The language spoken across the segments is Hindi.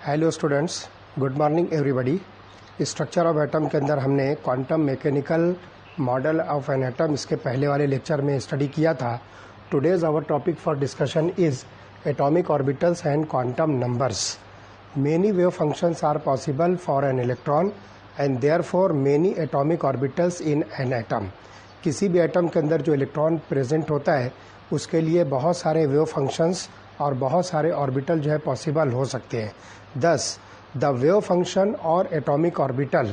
Hello students, good morning everybody. Structure of atom के अंदर हमने quantum mechanical model of an atom इसके पहले वाले लेक्चर में स्टडी किया था। Today's our topic for discussion is atomic orbitals and quantum numbers. Many wave functions are possible for an electron and therefore many atomic orbitals in an atom. किसी भी एटम के अंदर जो इलेक्ट्रॉन प्रेजेंट होता है उसके लिए बहुत सारे वेव फंक्शंस और बहुत सारे ऑर्बिटल जो है पॉसिबल हो सकते हैं। Thus, the wave function or atomic orbital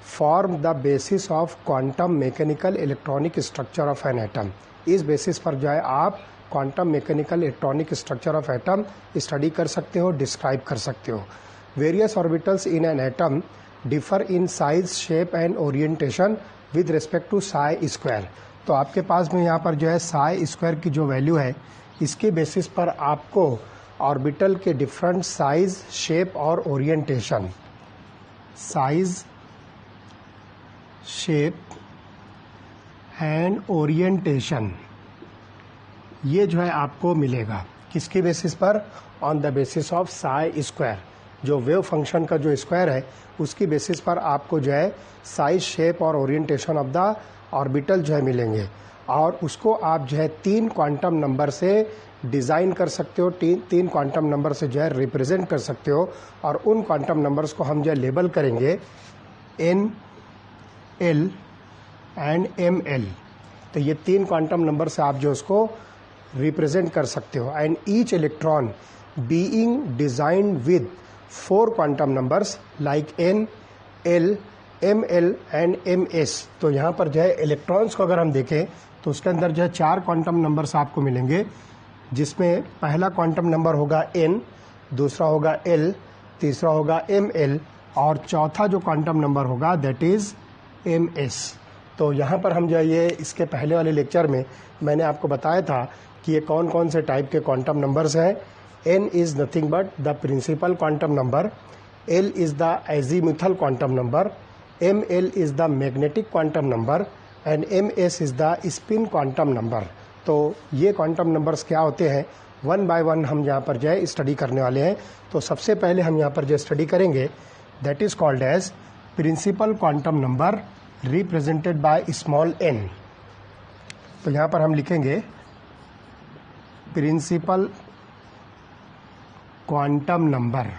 form the basis of quantum mechanical electronic structure of an atom। इस बेसिस पर जो है आप quantum mechanical electronic structure of atom study कर सकते हो, डिस्क्राइब कर सकते हो। Various orbitals in an atom differ in size, shape and orientation with respect to psi square. तो आपके पास में यहाँ पर जो है साई स्क्वायर की जो वैल्यू है इसके बेसिस पर आपको ऑर्बिटल के डिफरेंट साइज, शेप और orientation, size, shape and orientation, ये जो है आपको मिलेगा। किसके बेसिस पर? On the basis of Sai square. जो वेव फंक्शन का जो स्क्वायर है उसकी बेसिस पर आपको जो है साइज, शेप और ओरिएंटेशन ऑफ द ऑर्बिटल जो है मिलेंगे, और उसको आप जो है 3 क्वांटम नंबर से डिज़ाइन कर सकते हो, तीन क्वांटम नंबर से जो है रिप्रेजेंट कर सकते हो। और उन क्वांटम नंबर्स को हम जो है लेबल करेंगे n, l and m l. तो ये 3 क्वांटम नंबर से आप जो उसको रिप्रेजेंट कर सकते हो। And each electron being designed with 4 quantum numbers like n, l, m l and m s. तो यहाँ पर जो है इलेक्ट्रॉन्स को अगर हम देखें तो उसके अंदर जो है 4 क्वांटम नंबर्स आपको मिलेंगे, जिसमें पहला क्वांटम नंबर होगा एन, दूसरा होगा एल, तीसरा होगा एम एल और चौथा जो क्वांटम नंबर होगा दैट इज एम एस। तो यहाँ पर हम जो है ये इसके पहले वाले लेक्चर में मैंने आपको बताया था कि ये कौन कौन से टाइप के क्वांटम नंबर्स हैं। N is nothing but the principal quantum number, l is the azimuthal quantum number, m l is the magnetic quantum number and m s is the spin quantum number. तो ये क्वांटम नंबर्स क्या होते हैं, वन बाय वन हम यहाँ पर जो है स्टडी करने वाले हैं। तो सबसे पहले हम यहाँ पर जो स्टडी करेंगे that is called as principal quantum number represented by small n. तो यहाँ पर हम लिखेंगे principal quantum number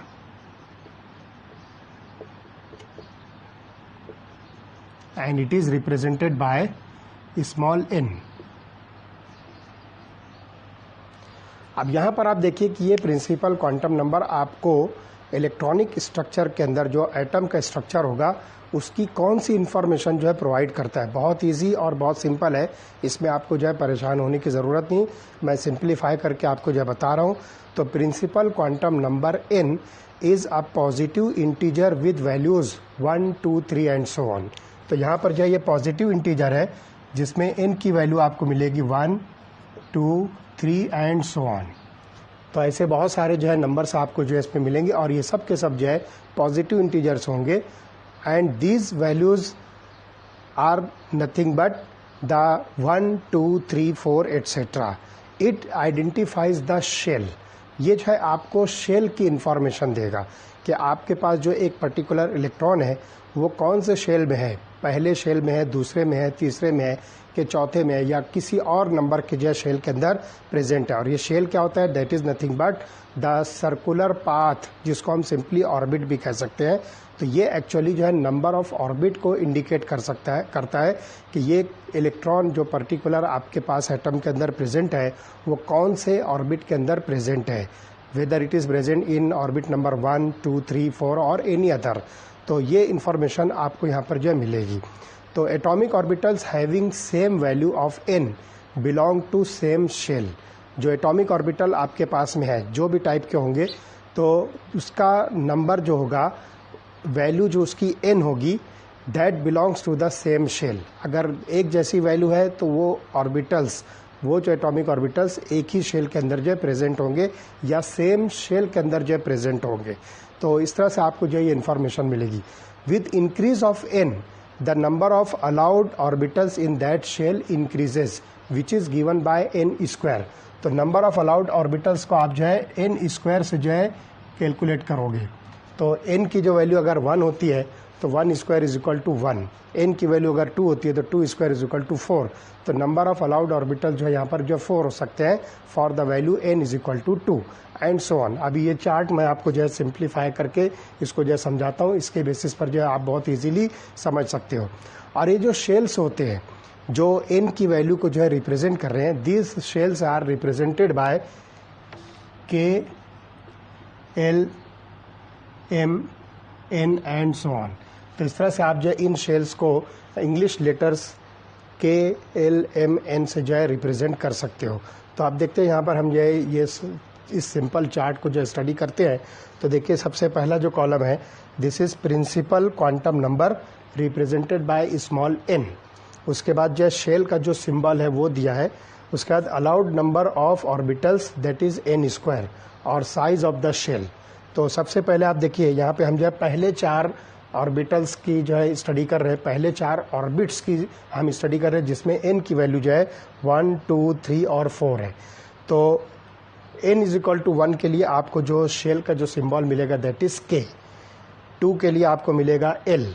and it is represented by small n। अब यहाँ पर आप देखिए कि ये प्रिंसिपल क्वांटम नंबर आपको इलेक्ट्रॉनिक स्ट्रक्चर के अंदर जो एटम का स्ट्रक्चर होगा उसकी कौन सी इंफॉर्मेशन जो है प्रोवाइड करता है। बहुत इजी और बहुत सिंपल है, इसमें आपको जो है परेशान होने की ज़रूरत नहीं, मैं सिंप्लीफाई करके आपको जो है बता रहा हूँ। तो principal quantum number n is a positive integer with values 1, 2, 3 and so on. तो यहाँ पर जो है ये पॉजिटिव इंटीजर है जिसमें n की वैल्यू आपको मिलेगी 1, 2, 3 एंड सो ऑन। तो ऐसे बहुत सारे जो है नंबर्स आपको जो है इसमें मिलेंगे और ये सब के सब जो है पॉजिटिव इंटीजर्स होंगे। And these values are nothing but the 1, 2, 3, 4 etcetera. It identifies the shell. ये जो है आपको शेल की इंफॉर्मेशन देगा कि आपके पास जो एक पर्टिकुलर इलेक्ट्रॉन है वो कौन से शेल में है, पहले शेल में है, दूसरे में है, तीसरे में है कि चौथे में है, या किसी और नंबर के जो शेल के अंदर प्रेजेंट है। और ये शेल क्या होता है, that is nothing but the circular path, जिसको हम सिंपली ऑर्बिट भी कह सकते हैं। तो ये एक्चुअली जो है नंबर ऑफ ऑर्बिट को इंडिकेट करता है कि ये इलेक्ट्रॉन जो पर्टिकुलर आपके पास एटम के अंदर प्रेजेंट है वो कौन से ऑर्बिट के अंदर प्रेजेंट है, whether it is present in orbit number 1, 2, 3, 4 और एनी अदर। तो ये इन्फॉर्मेशन आपको यहाँ पर जो है मिलेगी। तो atomic orbitals having same value of n belong to same shell. जो एटॉमिक ऑर्बिटल आपके पास में है जो भी टाइप के होंगे तो उसका नंबर जो होगा, वैल्यू जो उसकी n होगी that belongs to the same shell. अगर एक जैसी वैल्यू है तो वो ऑर्बिटल्स, वो जो एटॉमिक ऑर्बिटल्स एक ही शेल के अंदर जो है प्रेजेंट होंगे या सेम शेल के अंदर जो है प्रेजेंट होंगे। तो इस तरह से आपको जो है ये इन्फॉर्मेशन मिलेगी। With increase of n the number of allowed orbitals in that shell increases which is given by n square. तो नंबर ऑफ अलाउड ऑर्बिटल्स को आप जो है n स्क्वायर से जो है कैलकुलेट करोगे। तो n की जो वैल्यू अगर 1 होती है तो 1 square is equal to 1, n की वैल्यू अगर 2 होती है तो 2 स्क्वायर इज इक्वल टू 4। तो नंबर ऑफ अलाउड ऑर्बिटल जो है यहाँ पर जो 4 हो सकते हैं for the value n is equal to 2 and so on. अभी ये चार्ट मैं आपको जो है सिंप्लीफाई करके इसको जो है समझाता हूँ, इसके बेसिस पर जो है आप बहुत ईजीली समझ सकते हो। और ये जो शेल्स होते हैं जो n की वैल्यू को जो है रिप्रेजेंट कर रहे हैं, this shells are represented by k, l, m, n and so on. तो इस तरह से आप जो है इन शेल्स को English letters k, l, m, n से जो है रिप्रेजेंट कर सकते हो। तो आप देखते हैं यहाँ पर हम जो है ये इस सिंपल चार्ट को जो स्टडी करते हैं तो देखिए सबसे पहला जो कॉलम है this is principal quantum number represented by small n। उसके बाद जो है शेल का जो सिंबल है वो दिया है। उसके बाद allowed number of orbitals that is n square और साइज ऑफ द शेल। तो सबसे पहले आप देखिए यहाँ पे हम जो है पहले 4 ऑर्बिटल्स की जो है स्टडी कर रहे हैं, पहले 4 ऑर्बिट्स की हम स्टडी कर रहे हैं जिसमें n की वैल्यू जो है 1, 2, 3 और 4 है। तो n इज इक्वल टू 1 के लिए आपको जो शेल का जो सिंबल मिलेगा दैट इज k, 2 के लिए आपको मिलेगा l,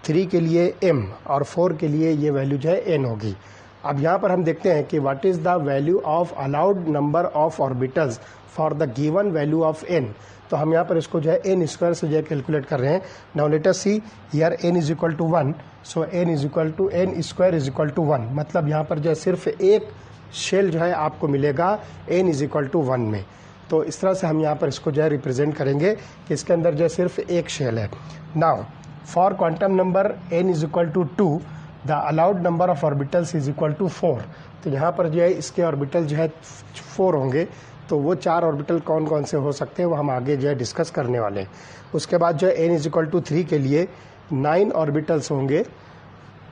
3 के लिए m और 4 के लिए ये वैल्यू जो है n होगी। अब यहाँ पर हम देखते हैं कि what is the value of allowed number of orbitals for the given value of n। तो हम यहाँ पर इसको जो है n स्क्वायर से जो है कैलकुलेट कर रहे हैं। Now let us see here n is equal to 1, सो n is equal to n square is equal to 1। मतलब यहाँ पर जो है सिर्फ एक शेल जो है आपको मिलेगा n इज इक्वल टू 1 में। तो इस तरह से हम यहाँ पर इसको जो है रिप्रेजेंट करेंगे कि इसके अंदर जो है सिर्फ एक शेल है। Now for quantum number n is equal to 2 the allowed number of orbitals is equal to 4। तो यहाँ पर जो है इसके ऑर्बिटल जो है 4 होंगे। तो वो 4 ऑर्बिटल कौन कौन से हो सकते हैं वो हम आगे जो है डिस्कस करने वाले हैं। उसके बाद जो है n इज इक्वल टू 3 के लिए 9 ऑर्बिटल्स होंगे,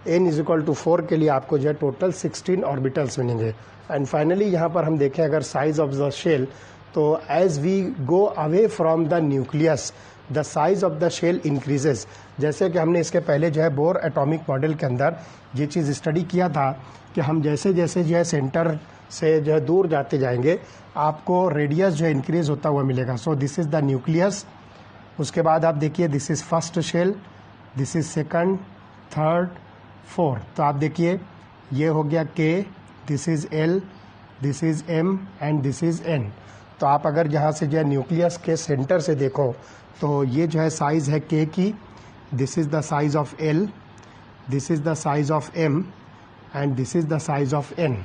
n इज इक्वल टू 4 के लिए आपको जो है टोटल 16 ऑर्बिटल्स मिलेंगे। एंड फाइनली यहाँ पर हम देखें अगर साइज ऑफ द शेल, तो as we go away from the nucleus the size of the shell increases. जैसे कि हमने इसके पहले जो है बोर एटॉमिक मॉडल के अंदर ये चीज़ स्टडी किया था कि हम जैसे जैसे जो है सेंटर से जो है दूर जाते जाएंगे आपको रेडियस जो है इंक्रीज होता हुआ मिलेगा। So this is the nucleus. उसके बाद आप देखिए this is first shell, this is second, third, fourth. तो आप देखिए ये हो गया k, this is l, this is m and this is n। तो आप अगर यहाँ से जो है न्यूक्लियस के सेंटर से देखो तो ये जो है साइज़ है k की, this is the size of l, this is the size of m and this is the size of n।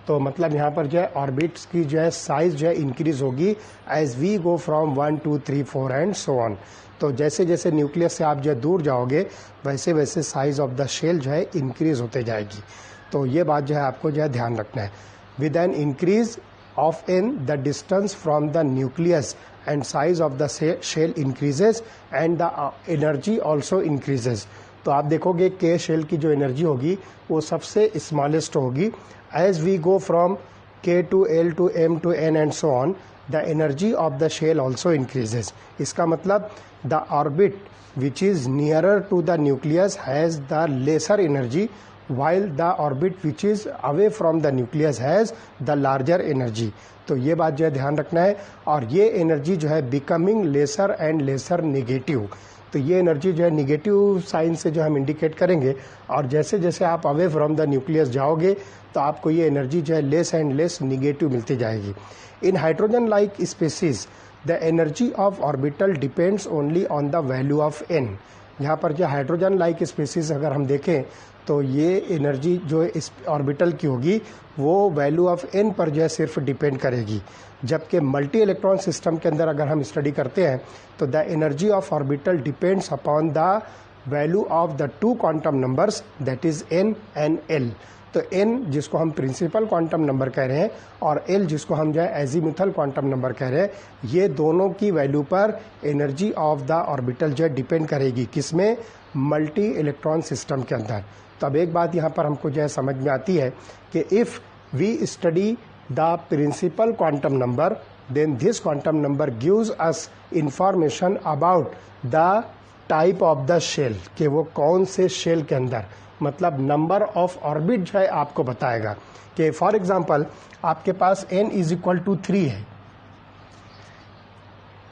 तो मतलब यहाँ पर जो है ऑर्बिट्स की जो है साइज़ जो है इंक्रीज होगी as we go from 1, 2, 3, 4 and so on. तो जैसे जैसे न्यूक्लियस से आप जो है दूर जाओगे वैसे वैसे साइज़ ऑफ द शेल जो है इंक्रीज होते जाएगी। तो ये बात जो है आपको जो है ध्यान रखना है। With an increase of n the distance from the nucleus and size of the shell increases and the energy also increases. तो आप देखोगे के शेल की जो एनर्जी होगी वो सबसे स्मॉलेस्ट होगी। As we go from k to l to m to n and so on the energy of the shell also increases. इसका मतलब the orbit which is nearer to the nucleus has the lesser energy while the orbit which is away from the nucleus has the larger energy। तो ये बात जो है ध्यान रखना है। और ये एनर्जी जो है becoming lesser and lesser negative. तो ये एनर्जी जो है निगेटिव साइन से जो हम इंडिकेट करेंगे और जैसे जैसे आप अवे फ्रॉम द न्यूक्लियस जाओगे तो आपको ये एनर्जी जो है लेस एंड लेस निगेटिव मिलती जाएगी। In hydrogen like species the energy of orbital depends only on the value of n। यहाँ पर जो हाइड्रोजन लाइक स्पेसीज अगर हम देखें तो ये एनर्जी जो इस ऑर्बिटल की होगी वो वैल्यू ऑफ n पर जो है सिर्फ डिपेंड करेगी। जबकि मल्टी इलेक्ट्रॉन सिस्टम के अंदर अगर हम स्टडी करते हैं तो the energy of orbital depends upon the value of the 2 quantum numbers that is n and l। तो n जिसको हम प्रिंसिपल क्वांटम नंबर कह रहे हैं और l जिसको हम जो है एजीमुथल क्वांटम नंबर कह रहे हैं, ये दोनों की वैल्यू पर एनर्जी ऑफ द ऑर्बिटल जो है डिपेंड करेगी। किसमें? मल्टी इलेक्ट्रॉन सिस्टम के अंदर। तो अब एक बात यहाँ पर हमको जो है समझ में आती है कि if we study the principal quantum number then this quantum number gives us information about the type of the shell, कि वो कौन से शेल के अंदर, मतलब नंबर ऑफ ऑर्बिट जो है आपको बताएगा। कि फॉर एग्जांपल आपके पास n इज इक्वल टू 3 है,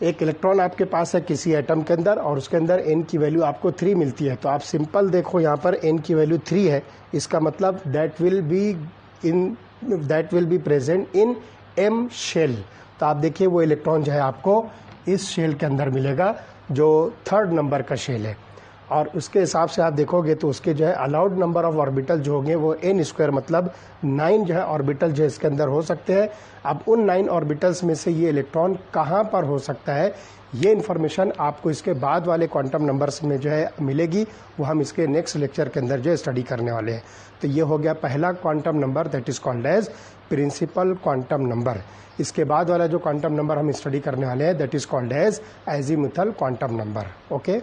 एक इलेक्ट्रॉन आपके पास है किसी एटम के अंदर और उसके अंदर n की वैल्यू आपको 3 मिलती है, तो आप सिंपल देखो यहाँ पर n की वैल्यू 3 है, इसका मतलब that will be present in m shell. तो आप देखिए वो इलेक्ट्रॉन जो है आपको इस शेल के अंदर मिलेगा जो 3rd नंबर का शेल है, और उसके हिसाब से आप देखोगे तो उसके जो है अलाउड नंबर ऑफ ऑर्बिटल जो होंगे वो n² मतलब 9 जो है ऑर्बिटल जो है इसके अंदर हो सकते हैं। अब उन 9 ऑर्बिटल्स में से ये इलेक्ट्रॉन कहाँ पर हो सकता है, ये इन्फॉर्मेशन आपको इसके बाद वाले क्वांटम नंबर्स में जो है मिलेगी, वो हम इसके नेक्स्ट लेक्चर के अंदर जो है स्टडी करने वाले हैं। तो ये हो गया पहला quantum number, that is called as principal quantum number. इसके बाद वाला जो क्वांटम नंबर हम स्टडी करने वाले हैं that is called as azimuthal quantum number. Okay.